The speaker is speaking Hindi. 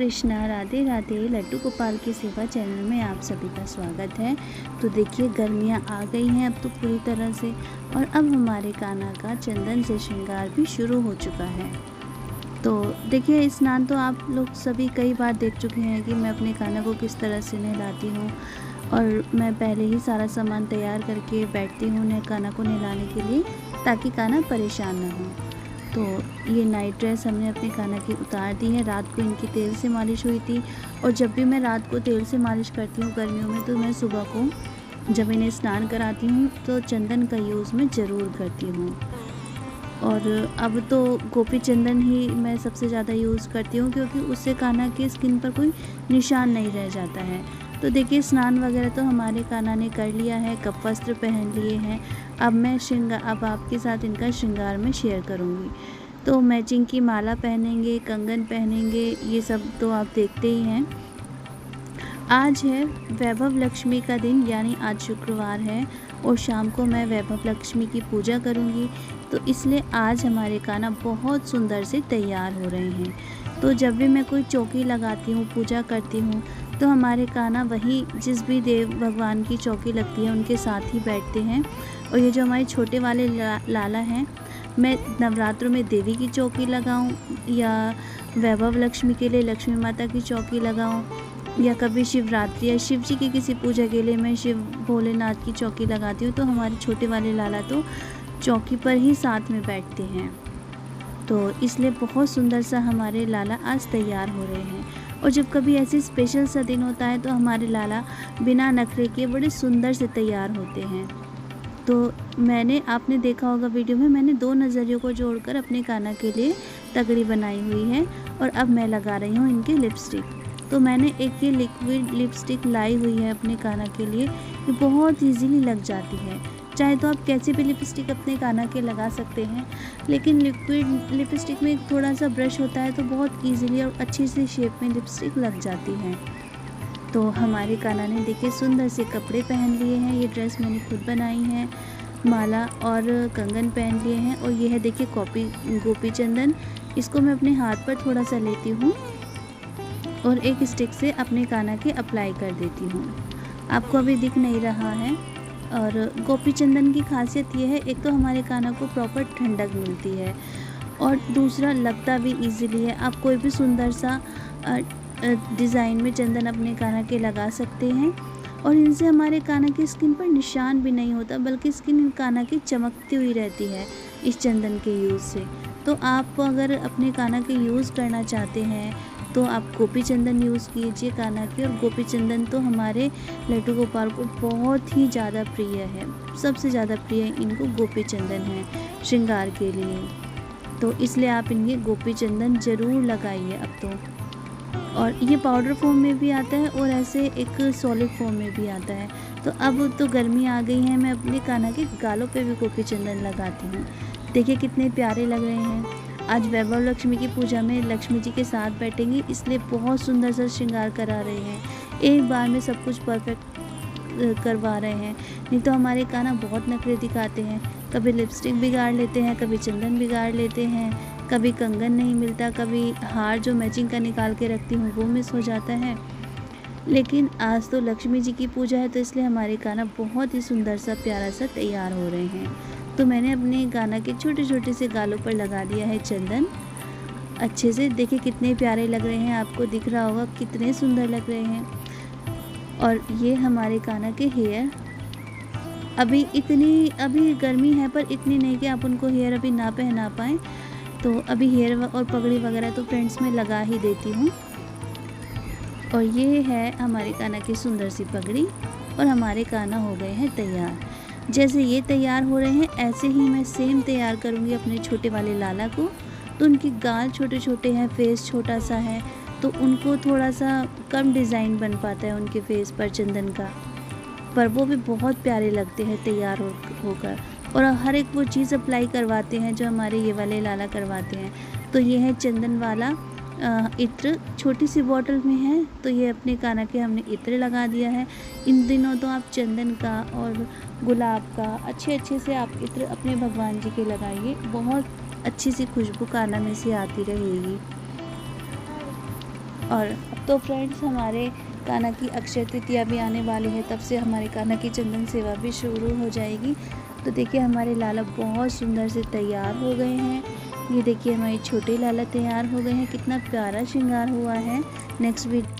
कृष्णा, राधे राधे। लड्डू गोपाल की सेवा चैनल में आप सभी का स्वागत है। तो देखिए गर्मियाँ आ गई हैं अब तो पूरी तरह से, और अब हमारे कान्हा का चंदन से श्रृंगार भी शुरू हो चुका है। तो देखिए स्नान तो आप लोग सभी कई बार देख चुके हैं कि मैं अपने कान्हा को किस तरह से नहलाती हूँ, और मैं पहले ही सारा सामान तैयार करके बैठती हूँ कान्हा को नहलाने के लिए, ताकि कान्हा परेशान ना हो। तो ये नाइट ड्रेस हमने अपने कान्हा की उतार दी है। रात को इनकी तेल से मालिश हुई थी, और जब भी मैं रात को तेल से मालिश करती हूँ गर्मियों में, तो मैं सुबह को जब इन्हें स्नान कराती हूँ तो चंदन का यूज़ मैं ज़रूर करती हूँ। और अब तो गोपी चंदन ही मैं सबसे ज़्यादा यूज़ करती हूँ, क्योंकि उससे कान्हा की स्किन पर कोई निशान नहीं रह जाता है। तो देखिए स्नान वगैरह तो हमारे कान्हा ने कर लिया है, कप वस्त्र पहन लिए हैं। अब आपके साथ इनका श्रृंगार मैं शेयर करूँगी। तो मैचिंग की माला पहनेंगे, कंगन पहनेंगे, ये सब तो आप देखते ही हैं। आज है वैभव लक्ष्मी का दिन, यानी आज शुक्रवार है, और शाम को मैं वैभव लक्ष्मी की पूजा करूँगी। तो इसलिए आज हमारे कान्हा बहुत सुंदर से तैयार हो रहे हैं। तो जब भी मैं कोई चौकी लगाती हूँ, पूजा करती हूँ, तो हमारे कान्हा वही जिस भी देव भगवान की चौकी लगती है उनके साथ ही बैठते हैं। और ये जो हमारे छोटे वाले लाला हैं, मैं नवरात्रों में देवी की चौकी लगाऊं, या वैभव लक्ष्मी के लिए लक्ष्मी माता की चौकी लगाऊं, या कभी शिवरात्रि या शिव जी की किसी पूजा के लिए मैं शिव भोलेनाथ की चौकी लगाती हूँ, तो हमारे छोटे वाले लाला तो चौकी पर ही साथ में बैठते हैं। तो इसलिए बहुत सुंदर सा हमारे लाला आज तैयार हो रहे हैं। और जब कभी ऐसी स्पेशल सा दिन होता है तो हमारे लाला बिना नखरे के बड़े सुंदर से तैयार होते हैं। तो आपने देखा होगा वीडियो में, मैंने 2 नज़रियों को जोड़कर अपने कान्हा के लिए तगड़ी बनाई हुई है। और अब मैं लगा रही हूँ इनके लिपस्टिक। तो मैंने एक ये लिक्विड लिपस्टिक लाई हुई है अपने कान्हा के लिए, ये बहुत ईजीली लग जाती है। चाहे तो आप कैसे भी लिपस्टिक अपने कान्हा के लगा सकते हैं, लेकिन लिक्विड लिपस्टिक में थोड़ा सा ब्रश होता है तो बहुत ईजीली और अच्छी सी शेप में लिपस्टिक लग जाती है। तो हमारे कान्हा ने देखिए सुंदर से कपड़े पहन लिए हैं, ये ड्रेस मैंने खुद बनाई है, माला और कंगन पहन लिए हैं। और ये है देखिए गोपी चंदन, इसको मैं अपने हाथ पर थोड़ा सा लेती हूँ और एक स्टिक से अपने कान्हा के अप्लाई कर देती हूँ। आपको अभी दिख नहीं रहा है। और गोपी चंदन की खासियत ये है, एक तो हमारे कान्हा को प्रॉपर ठंडक मिलती है, और दूसरा लगता भी इजीली है। आप कोई भी सुंदर सा डिज़ाइन में चंदन अपने कान्हा के लगा सकते हैं, और इनसे हमारे कान्हा की स्किन पर निशान भी नहीं होता, बल्कि स्किन कान्हा की चमकती हुई रहती है इस चंदन के यूज़ से। तो आप अगर अपने कान्हा के यूज़ करना चाहते हैं तो आप गोपी चंदन यूज़ कीजिए कान्हा की। और गोपी चंदन तो हमारे लड्डू गोपाल को बहुत ही ज़्यादा प्रिय है, सबसे ज़्यादा प्रिय इनको गोपी चंदन है श्रृंगार के लिए। तो इसलिए आप इनके गोपी चंदन ज़रूर लगाइए अब तो। और ये पाउडर फॉर्म में भी आता है और ऐसे एक सॉलिड फॉर्म में भी आता है। तो अब तो गर्मी आ गई है, मैं अपने कान्हा के गालों पे भी गोपी चंदन लगाती हूँ। देखिए कितने प्यारे लग रहे हैं। आज वैभव लक्ष्मी की पूजा में लक्ष्मी जी के साथ बैठेंगे, इसलिए बहुत सुंदर सा श्रृंगार करा रहे हैं। एक बार में सब कुछ परफेक्ट करवा रहे हैं। नहीं तो हमारे कान्हा बहुत नखरे दिखाते हैं, कभी लिपस्टिक बिगाड़ लेते हैं, कभी चंदन बिगाड़ लेते हैं, कभी कंगन नहीं मिलता, कभी हार जो मैचिंग का निकाल के रखती हूँ वो मिस हो जाता है। लेकिन आज तो लक्ष्मी जी की पूजा है, तो इसलिए हमारे कान्हा बहुत ही सुंदर सा प्यारा सा तैयार हो रहे हैं। तो मैंने अपने कान्हा के छोटे छोटे से गालों पर लगा दिया है चंदन अच्छे से। देखिए कितने प्यारे लग रहे हैं, आपको दिख रहा होगा कितने सुंदर लग रहे हैं। और ये हमारे कान्हा के हेयर, अभी गर्मी है पर इतनी नहीं कि आप उनको हेयर अभी ना पहना पाएँ। तो अभी हेयर और पगड़ी वगैरह तो फ्रेंड्स में लगा ही देती हूँ। और ये है हमारे कान्हा की सुंदर सी पगड़ी, और हमारे कान्हा हो गए हैं तैयार। जैसे ये तैयार हो रहे हैं ऐसे ही मैं सेम तैयार करूँगी अपने छोटे वाले लाला को। तो उनके गाल छोटे छोटे हैं, फेस छोटा सा है, तो उनको थोड़ा सा कम डिज़ाइन बन पाता है उनके फेस पर चंदन का, पर वो भी बहुत प्यारे लगते हैं तैयार होकर। और हर एक वो चीज़ अप्लाई करवाते हैं जो हमारे ये वाले लाला करवाते हैं। तो ये है चंदन वाला इत्र, छोटी सी बॉटल में है। तो ये अपने कान्हा के हमने इत्र लगा दिया है। इन दिनों तो आप चंदन का और गुलाब का अच्छे से आप इत्र अपने भगवान जी के लगाइए, बहुत अच्छी सी खुशबू कान्हा में से आती रहेगी। और अब तो फ्रेंड्स हमारे कान्हा की अक्षय तृतीया भी आने वाली है, तब से हमारे कान्हा की चंदन सेवा भी शुरू हो जाएगी। तो देखिए हमारे लाला बहुत सुंदर से तैयार हो गए हैं। ये देखिए हमारे छोटे लाला तैयार हो गए हैं, कितना प्यारा श्रृंगार हुआ है। Next video